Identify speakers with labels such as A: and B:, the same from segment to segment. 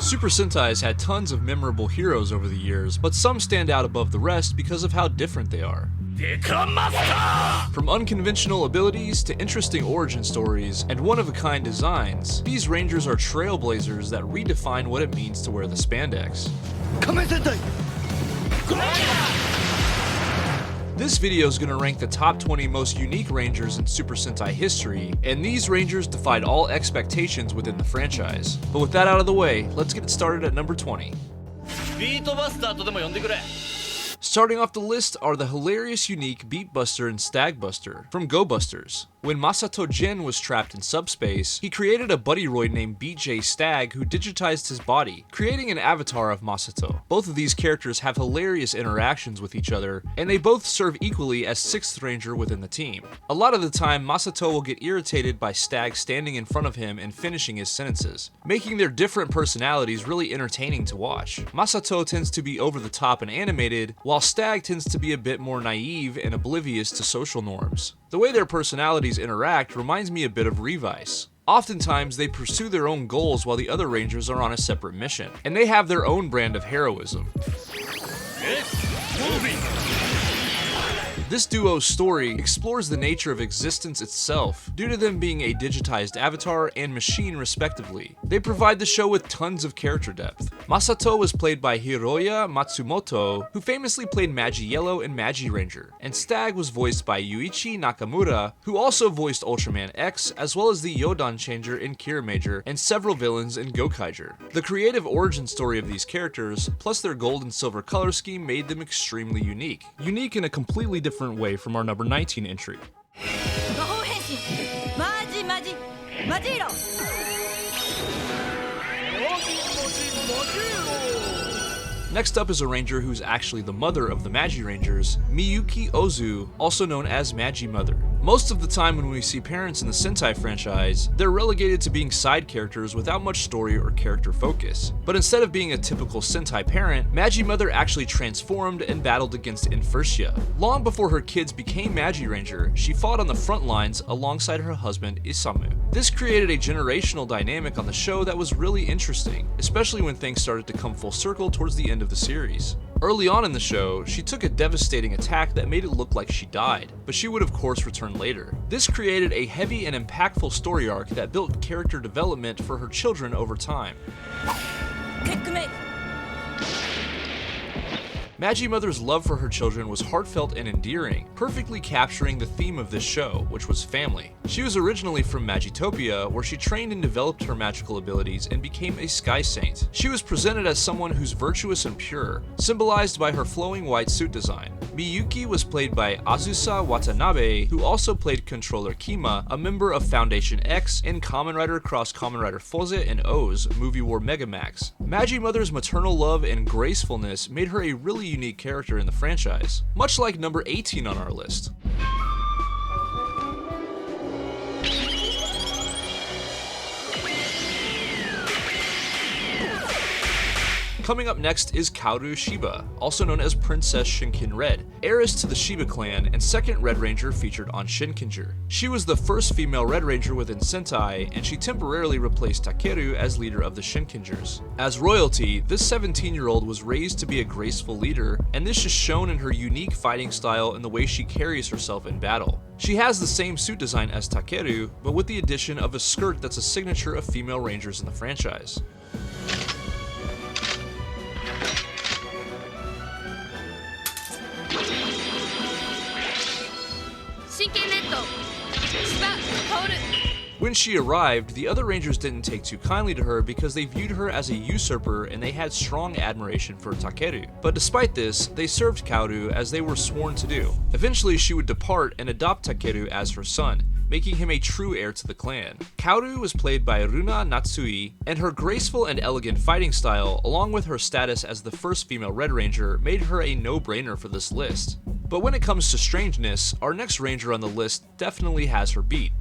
A: Super Sentai's had tons of memorable heroes over the years, but some stand out above the rest because of how different they are. From unconventional abilities to interesting origin stories and one-of-a-kind designs, these Rangers are trailblazers that redefine what it means to wear the spandex. This video is going to rank the top 20 most unique Rangers in Super Sentai history, and these Rangers defied all expectations within the franchise. But with that out of the way, let's get it started at number 20. Starting off the list are the hilarious unique Beatbuster and Stagbuster from Go Busters. When Masato Jin was trapped in subspace, he created a buddy-roid named BJ Stag who digitized his body, creating an avatar of Masato. Both of these characters have hilarious interactions with each other, and they both serve equally as 6th Ranger within the team. A lot of the time, Masato will get irritated by Stag standing in front of him and finishing his sentences, making their different personalities really entertaining to watch. Masato tends to be over the top and animated, while Stag tends to be a bit more naive and oblivious to social norms. The way their personalities interact reminds me a bit of Revice. Oftentimes, they pursue their own goals while the other Rangers are on a separate mission, and they have their own brand of heroism. This duo's story explores the nature of existence itself, due to them being a digitized avatar and machine respectively. They provide the show with tons of character depth. Masato was played by Hiroya Matsumoto, who famously played Magi Yellow and Magi Ranger, and Stag was voiced by Yuichi Nakamura, who also voiced Ultraman X, as well as the Yodan Changer in Kira Major, and several villains in Gokaiger. The creative origin story of these characters, plus their gold and silver color scheme, made them extremely unique. Unique in a completely different way from our number 19 entry. Next up is a Ranger who's actually the mother of the Magi Rangers, Miyuki Ozu, also known as Magi Mother. Most of the time when we see parents in the Sentai franchise, they're relegated to being side characters without much story or character focus. But instead of being a typical Sentai parent, Magi Mother actually transformed and battled against Infertia. Long before her kids became Magi Ranger, she fought on the front lines alongside her husband Isamu. This created a generational dynamic on the show that was really interesting, especially when things started to come full circle towards the end of the series. Early on in the show, she took a devastating attack that made it look like she died, but she would of course return later. This created a heavy and impactful story arc that built character development for her children over time. Magi Mother's love for her children was heartfelt and endearing, perfectly capturing the theme of this show, which was family. She was originally from Magitopia, where she trained and developed her magical abilities and became a Sky Saint. She was presented as someone who's virtuous and pure, symbolized by her flowing white suit design. Miyuki was played by Azusa Watanabe, who also played Controller Kima, a member of Foundation X in Kamen Rider Cross Kamen Rider Foze and O's Movie War Megamax. Magi Mother's maternal love and gracefulness made her a really unique character in the franchise, much like number 18 on our list. Coming up next is Kaoru Shiba, also known as Princess Shinken Red, heiress to the Shiba clan and second Red Ranger featured on Shinkenger. She was the first female Red Ranger within Sentai, and she temporarily replaced Takeru as leader of the Shinkengers. As royalty, this 17-year-old was raised to be a graceful leader, and this is shown in her unique fighting style and the way she carries herself in battle. She has the same suit design as Takeru, but with the addition of a skirt that's a signature of female Rangers in the franchise. When she arrived, the other Rangers didn't take too kindly to her because they viewed her as a usurper and they had strong admiration for Takeru. But despite this, they served Kaoru as they were sworn to do. Eventually, she would depart and adopt Takeru as her son, making him a true heir to the clan. Kaoru was played by Runa Natsui, and her graceful and elegant fighting style, along with her status as the first female Red Ranger, made her a no-brainer for this list. But when it comes to strangeness, our next Ranger on the list definitely has her beat.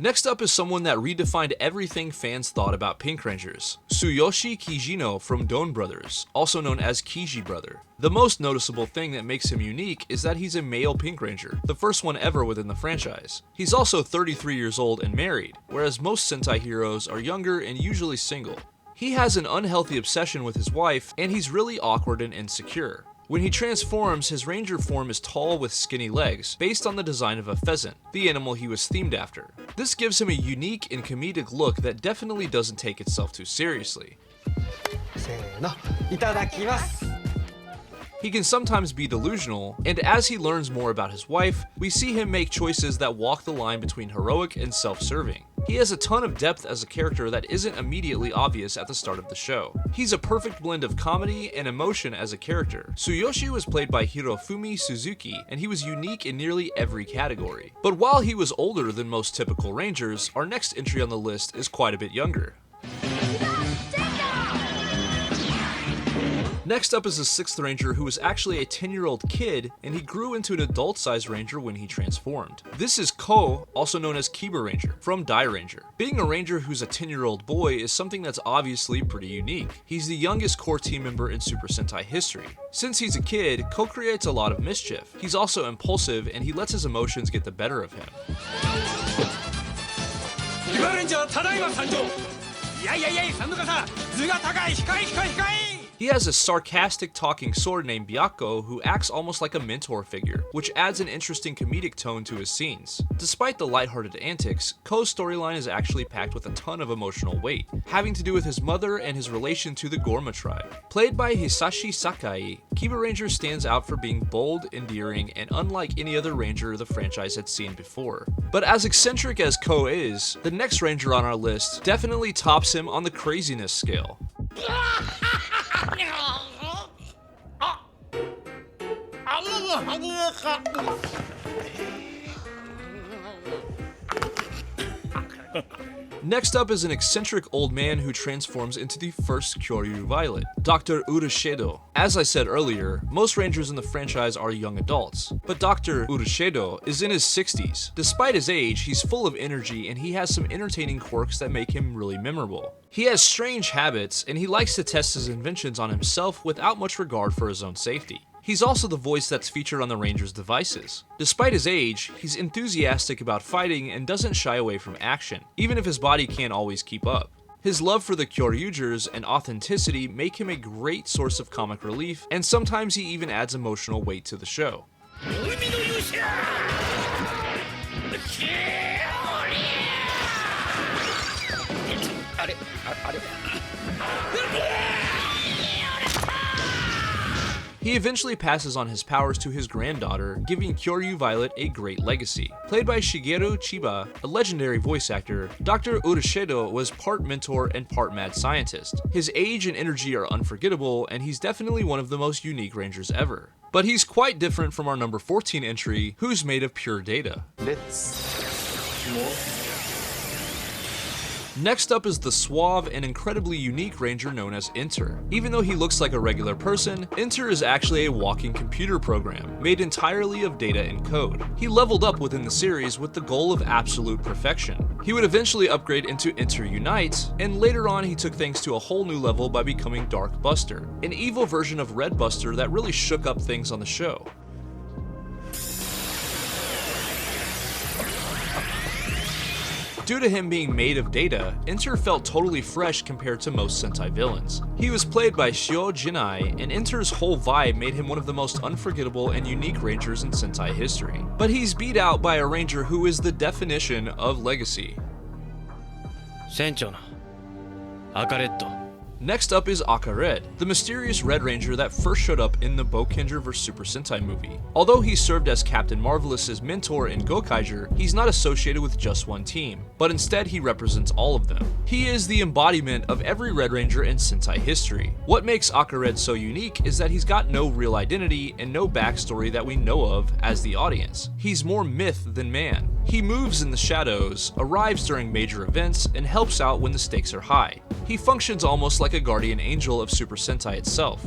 A: Next up is someone that redefined everything fans thought about Pink Rangers, Tsuyoshi Kijino from Don Brothers, also known as Kiji Brother. The most noticeable thing that makes him unique is that he's a male Pink Ranger, the first one ever within the franchise. He's also 33 years old and married, whereas most Sentai heroes are younger and usually single. He has an unhealthy obsession with his wife, and he's really awkward and insecure. When he transforms, his ranger form is tall with skinny legs, based on the design of a pheasant, the animal he was themed after. This gives him a unique and comedic look that definitely doesn't take itself too seriously. He can sometimes be delusional, and as he learns more about his wife, we see him make choices that walk the line between heroic and self-serving. He has a ton of depth as a character that isn't immediately obvious at the start of the show. He's a perfect blend of comedy and emotion as a character. Tsuyoshi was played by Hirofumi Suzuki, and he was unique in nearly every category. But while he was older than most typical Rangers, our next entry on the list is quite a bit younger. Next up is a 6th Ranger who was actually a 10-year-old kid, and he grew into an adult-sized Ranger when he transformed. This is Ko, also known as Kiba Ranger, from Dai Ranger. Being a Ranger who's a 10-year-old boy is something that's obviously pretty unique. He's the youngest core team member in Super Sentai history. Since he's a kid, Ko creates a lot of mischief. He's also impulsive, and he lets his emotions get the better of him. He has a sarcastic talking sword named Byakko who acts almost like a mentor figure, which adds an interesting comedic tone to his scenes. Despite the lighthearted antics, Ko's storyline is actually packed with a ton of emotional weight, having to do with his mother and his relation to the Gorma tribe. Played by Hisashi Sakai, Kiba Ranger stands out for being bold, endearing, and unlike any other Ranger the franchise had seen before. But as eccentric as Ko is, the next Ranger on our list definitely tops him on the craziness scale. Next up is an eccentric old man who transforms into the first Kyoryu Violet, Dr. Urushido. As I said earlier, most Rangers in the franchise are young adults, but Dr. Urushido is in his 60s. Despite his age, he's full of energy and he has some entertaining quirks that make him really memorable. He has strange habits, and he likes to test his inventions on himself without much regard for his own safety. He's also the voice that's featured on the Rangers' devices. Despite his age, he's enthusiastic about fighting and doesn't shy away from action, even if his body can't always keep up. His love for the Kyoryugers and authenticity make him a great source of comic relief, and sometimes he even adds emotional weight to the show. He eventually passes on his powers to his granddaughter, giving Kyoryu Violet a great legacy. Played by Shigeru Chiba, a legendary voice actor, Dr. Urushido was part mentor and part mad scientist. His age and energy are unforgettable, and he's definitely one of the most unique Rangers ever. But he's quite different from our number 14 entry, who's made of pure data. Next up is the suave and incredibly unique Ranger known as Enter. Even though he looks like a regular person, Enter is actually a walking computer program, made entirely of data and code. He leveled up within the series with the goal of absolute perfection. He would eventually upgrade into Enter Unite, and later on he took things to a whole new level by becoming Dark Buster, an evil version of Red Buster that really shook up things on the show. Due to him being made of data, Enter felt totally fresh compared to most Sentai villains. He was played by Shio Jinai, and Enter's whole vibe made him one of the most unforgettable and unique Rangers in Sentai history. But he's beat out by a Ranger who is the definition of legacy. Next up is Aka Red, the mysterious Red Ranger that first showed up in the Bokenger vs Super Sentai movie. Although he served as Captain Marvelous's mentor in Gokaiger, he's not associated with just one team, but instead he represents all of them. He is the embodiment of every Red Ranger in Sentai history. What makes Aka Red so unique is that he's got no real identity and no backstory that we know of as the audience. He's more myth than man. He moves in the shadows, arrives during major events, and helps out when the stakes are high. He functions almost like a guardian angel of Super Sentai itself.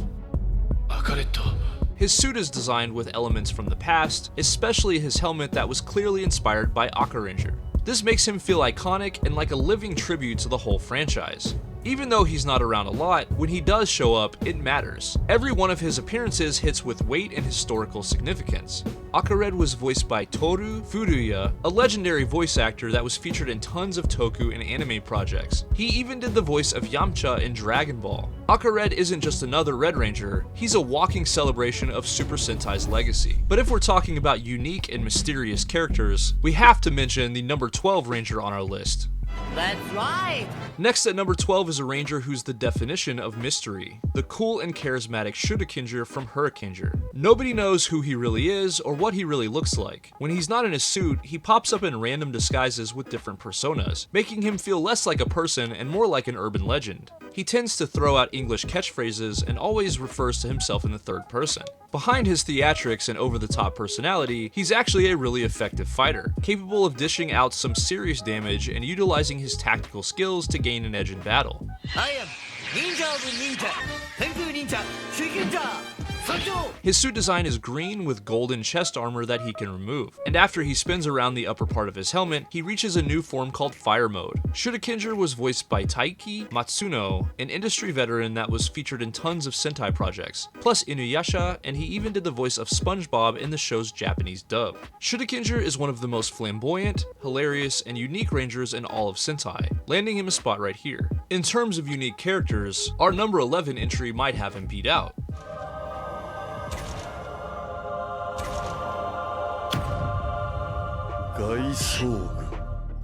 A: His suit is designed with elements from the past, especially his helmet that was clearly inspired by Aka Ranger. This makes him feel iconic and like a living tribute to the whole franchise. Even though he's not around a lot, when he does show up, it matters. Every one of his appearances hits with weight and historical significance. ARKED was voiced by Toru Furuya, a legendary voice actor that was featured in tons of toku and anime projects. He even did the voice of Yamcha in Dragon Ball. ARKED isn't just another Red Ranger, he's a walking celebration of Super Sentai's legacy. But if we're talking about unique and mysterious characters, we have to mention the number 12 Ranger on our list.
B: That's right!
A: Next at number 12 is a ranger who's the definition of mystery. The cool and charismatic Shurikinger from Hurricaneger. Nobody knows who he really is or what he really looks like. When he's not in a suit, he pops up in random disguises with different personas, making him feel less like a person and more like an urban legend. He tends to throw out English catchphrases and always refers to himself in the third person. Behind his theatrics and over-the-top personality, he's actually a really effective fighter, capable of dishing out some serious damage and utilizing his tactical skills to gain an edge in battle.
B: I am Ninja of Ninja, Tenku Ninja, Shugenja, Sanjo!
A: His suit design is green with golden chest armor that he can remove, and after he spins around the upper part of his helmet, he reaches a new form called Fire Mode. Shurikinger was voiced by Taiki Matsuno, an industry veteran that was featured in tons of Sentai projects, plus Inuyasha, and he even did the voice of SpongeBob in the show's Japanese dub. Shurikinger is one of the most flamboyant, hilarious, and unique rangers in all of Sentai, landing him a spot right here. In terms of unique characters, our number 11 entry might have him beat out.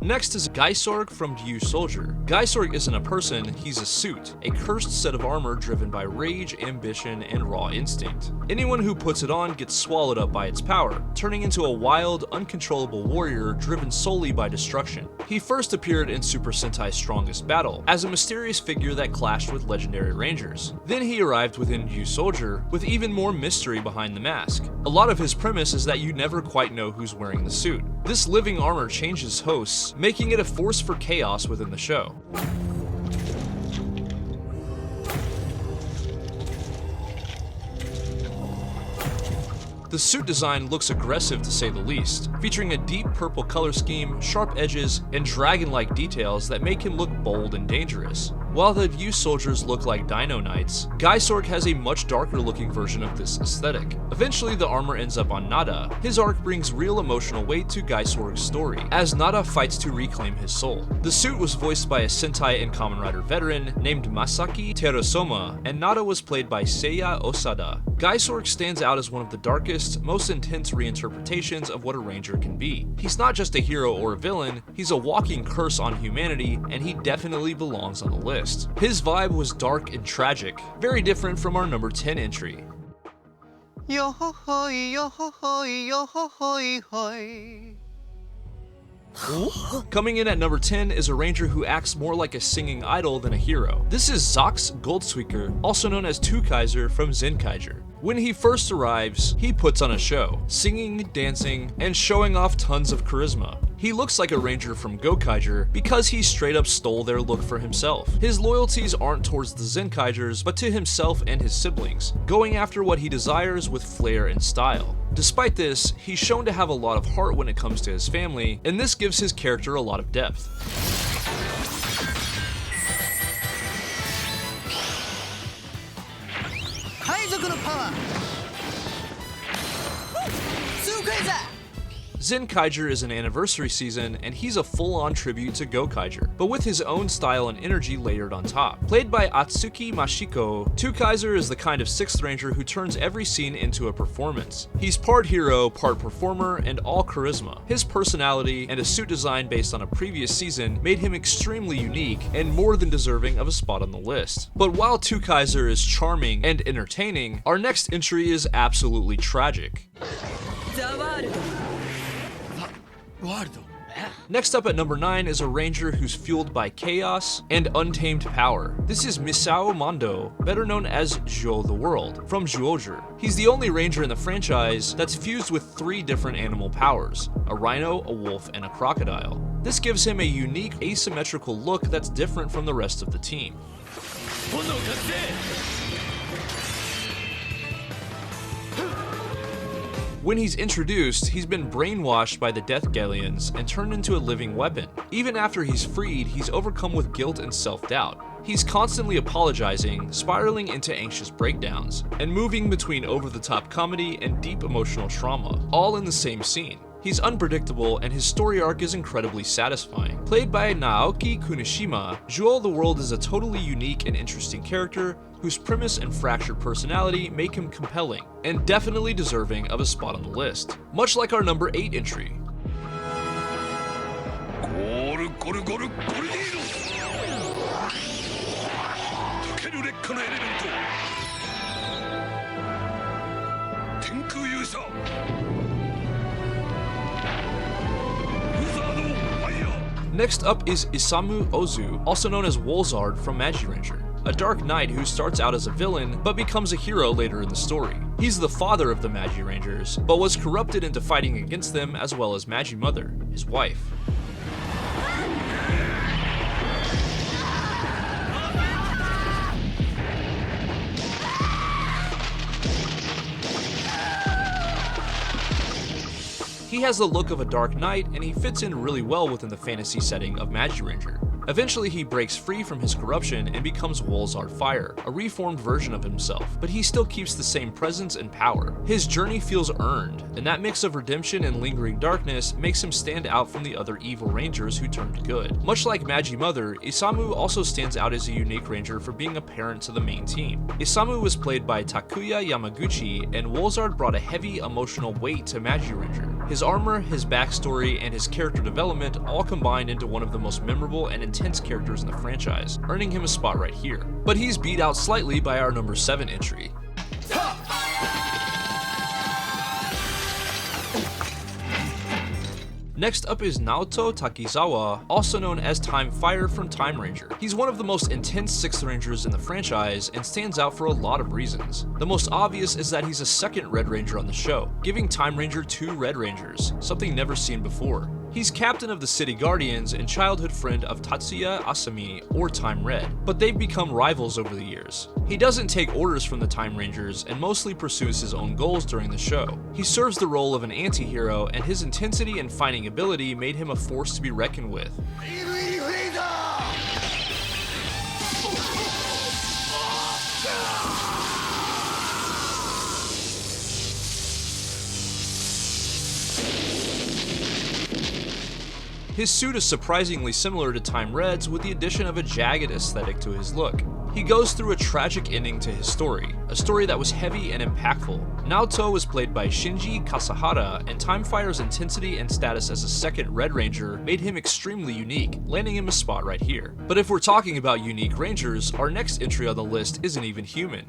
A: Next is Gaisorg from Ryu Soldier. Gaisorg isn't a person, he's a suit, a cursed set of armor driven by rage, ambition, and raw instinct. Anyone who puts it on gets swallowed up by its power, turning into a wild, uncontrollable warrior driven solely by destruction. He first appeared in Super Sentai's Strongest Battle, as a mysterious figure that clashed with legendary rangers. Then he arrived within Ryu Soldier, with even more mystery behind the mask. A lot of his premise is that you never quite know who's wearing the suit. This living armor changes hosts, making it a force for chaos within the show. The suit design looks aggressive to say the least, featuring a deep purple color scheme, sharp edges, and dragon-like details that make him look bold and dangerous. While the Ryu soldiers look like Dino Knights, Gaisorg has a much darker looking version of this aesthetic. Eventually the armor ends up on Nada. His arc brings real emotional weight to Gaisorg's story, as Nada fights to reclaim his soul. The suit was voiced by a Sentai and Kamen Rider veteran named Masaki Terasoma, and Nada was played by Seiya Osada. Gaisorg stands out as one of the darkest, most intense reinterpretations of what a ranger can be. He's not just a hero or a villain, he's a walking curse on humanity, and he definitely belongs on the list. His vibe was dark and tragic, very different from our number 10 entry.
C: Yo-ho-hoi, yo-ho-hoi, yo-ho-hoi-hoi.
A: Coming in at number 10 is a ranger who acts more like a singing idol than a hero. This is Zax Goldsweeker, also known as Tukaiser from Zenkaiger. When he first arrives, he puts on a show, singing, dancing, and showing off tons of charisma. He looks like a ranger from Gokaiger because he straight up stole their look for himself. His loyalties aren't towards the Zenkaigers, but to himself and his siblings, going after what he desires with flair and style. Despite this, he's shown to have a lot of heart when it comes to his family, and this gives his character a lot of depth. Zenkaiger is an anniversary season, and he's a full-on tribute to Gokaiger, but with his own style and energy layered on top. Played by Atsuki Mashiko, Tukaiser is the kind of 6th ranger who turns every scene into a performance. He's part hero, part performer, and all charisma. His personality and a suit design based on a previous season made him extremely unique and more than deserving of a spot on the list. But while Tukaiser is charming and entertaining, our next entry is absolutely tragic. Next up at number 9 is a ranger who's fueled by chaos and untamed power. This is Misao Mondo, better known as Zhuo the World, from Zyuohger. He's the only ranger in the franchise that's fused with 3 different animal powers, a rhino, a wolf, and a crocodile. This gives him a unique asymmetrical look that's different from the rest of the team. When he's introduced, he's been brainwashed by the Death Galleons and turned into a living weapon. Even after he's freed, he's overcome with guilt and self-doubt. He's constantly apologizing, spiraling into anxious breakdowns, and moving between over-the-top comedy and deep emotional trauma, all in the same scene. He's unpredictable, and his story arc is incredibly satisfying. Played by Naoki Kunishima, Jewel the World is a totally unique and interesting character whose premise and fractured personality make him compelling, and definitely deserving of a spot on the list. Much like our number 8 entry. Next up is Isamu Ozu, also known as Wolzard from Magiranger, a dark knight who starts out as a villain but becomes a hero later in the story. He's the father of the Magirangers, but was corrupted into fighting against them as well as Magi-Mother, his wife. He has the look of a dark knight, and he fits in really well within the fantasy setting of Magiranger. Eventually, he breaks free from his corruption and becomes Wolzard Fire, a reformed version of himself, but he still keeps the same presence and power. His journey feels earned, and that mix of redemption and lingering darkness makes him stand out from the other evil rangers who turned good. Much like Magi-Mother, Isamu also stands out as a unique ranger for being a parent to the main team. Isamu was played by Takuya Yamaguchi, and Wolzard brought a heavy emotional weight to Magiranger. His armor, his backstory, and his character development all combined into one of the most memorable and intense characters in the franchise, earning him a spot right here. But he's beat out slightly by our number 7 entry. Next up is Naoto Takizawa, also known as Time Fire from Time Ranger. He's one of the most intense 6th Rangers in the franchise and stands out for a lot of reasons. The most obvious is that he's a second Red Ranger on the show, giving Time Ranger 2 Red Rangers, something never seen before. He's captain of the City Guardians and childhood friend of Tatsuya Asami, or Time Red, but they've become rivals over the years. He doesn't take orders from the Time Rangers and mostly pursues his own goals during the show. He serves the role of an anti-hero, and his intensity and fighting ability made him a force to be reckoned with. His suit is surprisingly similar to Time Red's with the addition of a jagged aesthetic to his look. He goes through a tragic ending to his story, a story that was heavy and impactful. Naoto was played by Shinji Kasahara, and Time Fire's intensity and status as a second Red Ranger made him extremely unique, landing him a spot right here. But if we're talking about unique Rangers, our next entry on the list isn't even human.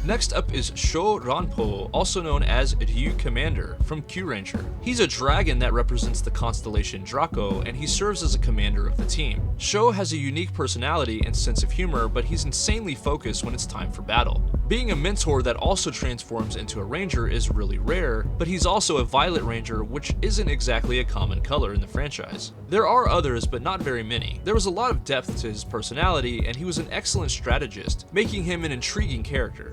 A: Next up is Sho Ranpo, also known as Ryu Commander, from Q Ranger. He's a dragon that represents the constellation Draco, and he serves as a commander of the team. Sho has a unique personality and sense of humor, but he's insanely focused when it's time for battle. Being a mentor that also transforms into a ranger is really rare, but he's also a violet ranger, which isn't exactly a common color in the franchise. There are others, but not very many. There was a lot of depth to his personality, and he was an excellent strategist, making him an intriguing character.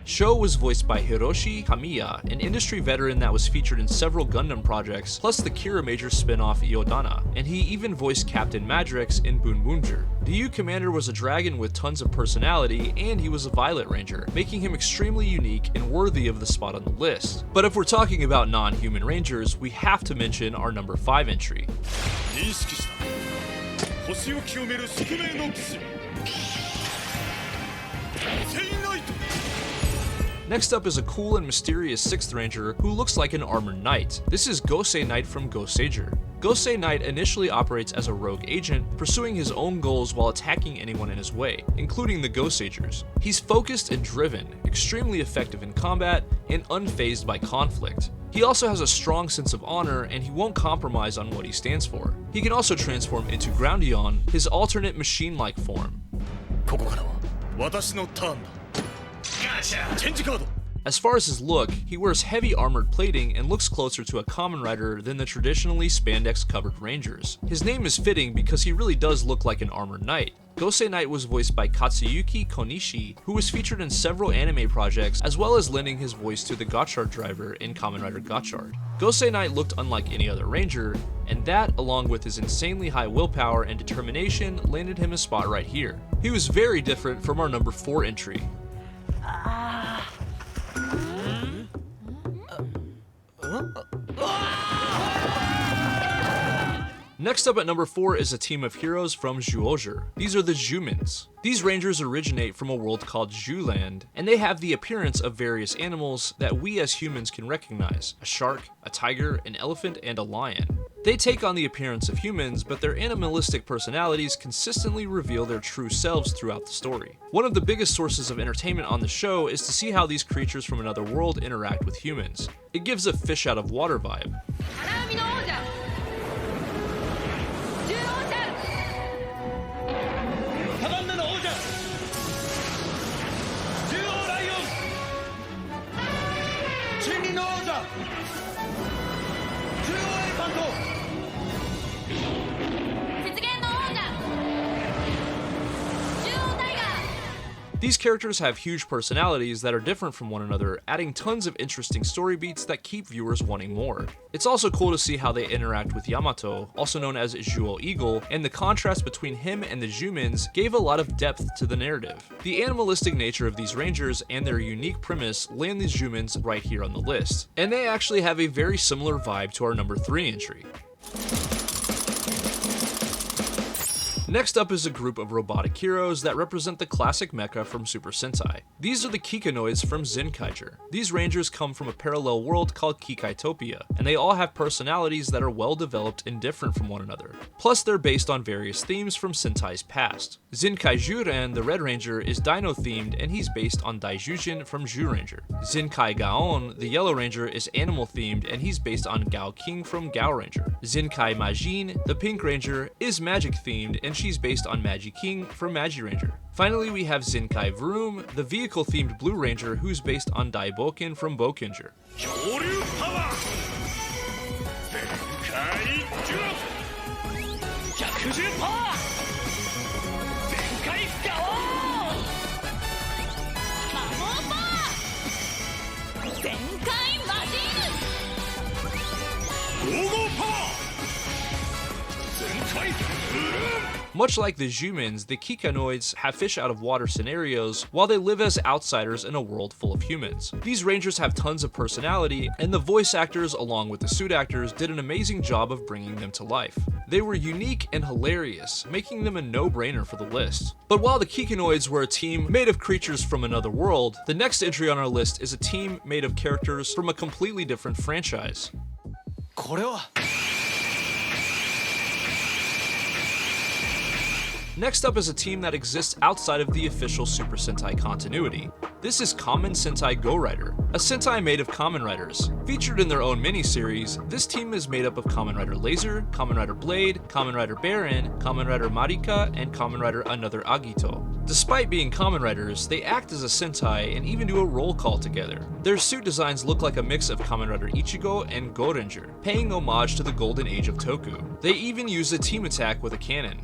A: Sho was voiced by Hiroshi Kamiya, an industry veteran that was featured in several Gundam projects, plus the Kira Major spin-off Iodana, and he even voiced Captain Madrix in Boon Boonjer. Ryu Commander was a dragon with tons of personality, and he was a Violet Ranger, making him extremely unique and worthy of the spot on the list. But if we're talking about non-human rangers, we have to mention our number 5 entry. Next up is a cool and mysterious 6th Ranger who looks like an armored knight. This is Gosei Knight from Goseiger. Gosei Knight initially operates as a rogue agent, pursuing his own goals while attacking anyone in his way, including the Goseigers. He's focused and driven, extremely effective in combat, and unfazed by conflict. He also has a strong sense of honor, and he won't compromise on what he stands for. He can also transform into Groundion, his alternate machine-like form. As far as his look, he wears heavy armored plating and looks closer to a Kamen Rider than the traditionally spandex-covered Rangers. His name is fitting because he really does look like an armored knight. Gosei Knight was voiced by Katsuyuki Konishi, who was featured in several anime projects, as well as lending his voice to the Gotchard driver in Kamen Rider Gotchard. Gosei Knight looked unlike any other Ranger, and that, along with his insanely high willpower and determination, landed him a spot right here. He was very different from our number 4 entry. Next up at number 4 is a team of heroes from Zyuohger. These are the Zhumins. These Rangers originate from a world called Zhuland, and they have the appearance of various animals that we as humans can recognize: a shark, a tiger, an elephant, and a lion. They take on the appearance of humans, but their animalistic personalities consistently reveal their true selves throughout the story. One of the biggest sources of entertainment on the show is to see how these creatures from another world interact with humans. It gives a fish out of water vibe. These characters have huge personalities that are different from one another, adding tons of interesting story beats that keep viewers wanting more. It's also cool to see how they interact with Yamato, also known as Zhuo Eagle, and the contrast between him and the Zhumins gave a lot of depth to the narrative. The animalistic nature of these Rangers and their unique premise land these Zhumins right here on the list, and they actually have a very similar vibe to our number 3 entry. Next up is a group of robotic heroes that represent the classic mecha from Super Sentai. These are the Kikanoids from Zenkaiger. These Rangers come from a parallel world called Kikaitopia, and they all have personalities that are well developed and different from one another. Plus, they're based on various themes from Sentai's past. Zenkai Juren, the Red Ranger, is Dino themed, and he's based on Daijujin from Zyuranger. Zenkai Gaon, the Yellow Ranger, is animal themed, and he's based on Gao King from Gao Ranger. Zenkai Majin, the Pink Ranger, is magic themed, and she's based on Magi King from Magi Ranger. Finally, we have Zenkai Vroom, the vehicle-themed Blue Ranger, who's based on Daiboken from Bokenger. Much like the Zhumins, the Kikanoids have fish out of water scenarios while they live as outsiders in a world full of humans. These Rangers have tons of personality, and the voice actors along with the suit actors did an amazing job of bringing them to life. They were unique and hilarious, making them a no-brainer for the list. But while the Kikanoids were a team made of creatures from another world, the next entry on our list is a team made of characters from a completely different franchise. Next up is a team that exists outside of the official Super Sentai continuity. This is Kamen Sentai Go Rider, a Sentai made of Kamen Riders. Featured in their own miniseries, this team is made up of Kamen Rider Laser, Kamen Rider Blade, Kamen Rider Baron, Kamen Rider Marika, and Kamen Rider Another Agito. Despite being Kamen Riders, they act as a Sentai and even do a roll call together. Their suit designs look like a mix of Kamen Rider Ichigo and Go Ranger, paying homage to the golden age of Toku. They even use a team attack with a cannon.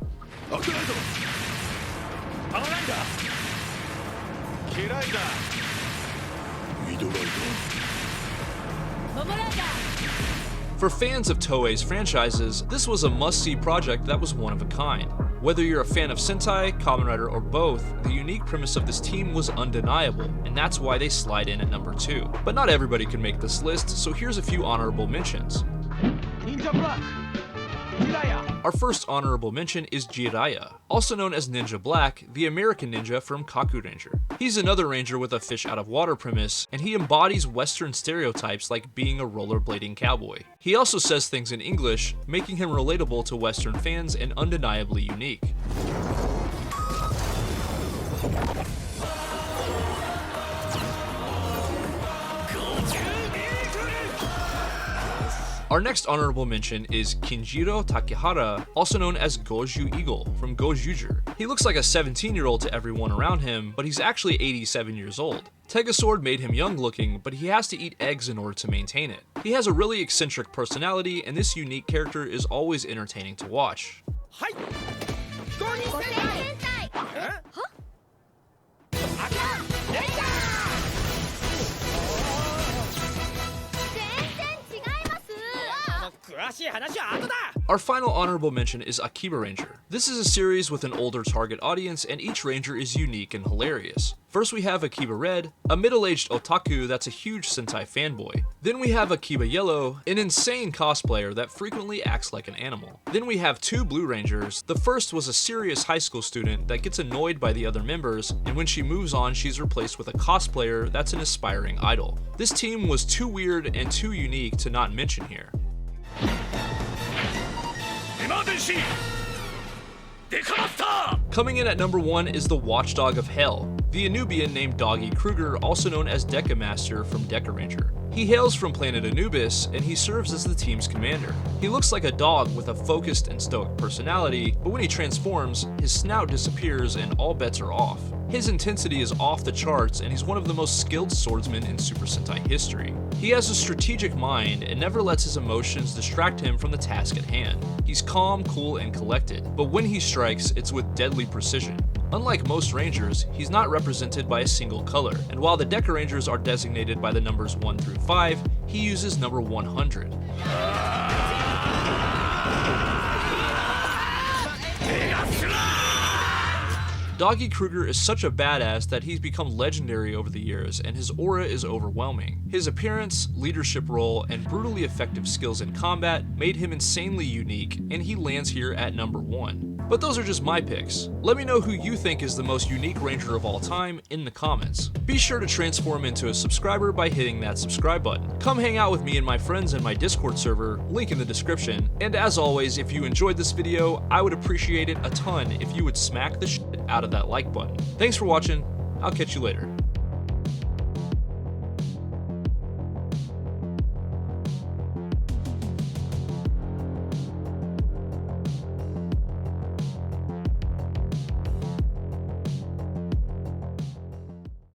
A: For fans of Toei's franchises, this was a must-see project that was one of a kind. Whether you're a fan of Sentai, Kamen Rider, or both, the unique premise of this team was undeniable, and that's why they slide in at number 2. But not everybody can make this list, so here's a few honorable mentions. Ninja Black. Our first honorable mention is Jiraiya, also known as Ninja Black, the American ninja from Kaku Ranger. He's another ranger with a fish out of water premise, and he embodies Western stereotypes like being a rollerblading cowboy. He also says things in English, making him relatable to Western fans and undeniably unique. Our next honorable mention is Kinjiro Takehara, also known as Goju Eagle from Gojuger. He looks like a 17-year-old to everyone around him, but he's actually 87 years old. Tegasword made him young looking, but he has to eat eggs in order to maintain it. He has a really eccentric personality, and this unique character is always entertaining to watch. Our final honorable mention is Akiba Ranger. This is a series with an older target audience, and each ranger is unique and hilarious. First we have Akiba Red, a middle-aged otaku that's a huge Sentai fanboy. Then we have Akiba Yellow, an insane cosplayer that frequently acts like an animal. Then we have two Blue Rangers. The first was a serious high school student that gets annoyed by the other members, and when she moves on, she's replaced with a cosplayer that's an aspiring idol. This team was too weird and too unique to not mention here. Coming in at number 1 is the Watchdog of Hell, the Anubian named Doggy Kruger, also known as Deca Master from Deca Ranger. He hails from planet Anubis, and he serves as the team's commander. He looks like a dog with a focused and stoic personality, but when he transforms, his snout disappears and all bets are off. His intensity is off the charts, and he's one of the most skilled swordsmen in Super Sentai history. He has a strategic mind and never lets his emotions distract him from the task at hand. He's calm, cool, and collected, but when he strikes, it's with deadly precision. Unlike most Rangers, he's not represented by a single color, and while the Deca Rangers are designated by the numbers 1 through 5, he uses number 100. Doggy Kruger is such a badass that he's become legendary over the years, and his aura is overwhelming. His appearance, leadership role, and brutally effective skills in combat made him insanely unique, and he lands here at number 1. But those are just my picks. Let me know who you think is the most unique Ranger of all time in the comments. Be sure to transform into a subscriber by hitting that subscribe button. Come hang out with me and my friends in my Discord server, link in the description. And as always, if you enjoyed this video, I would appreciate it a ton if you would smack the shit out of that like button. Thanks for watching, I'll catch you later.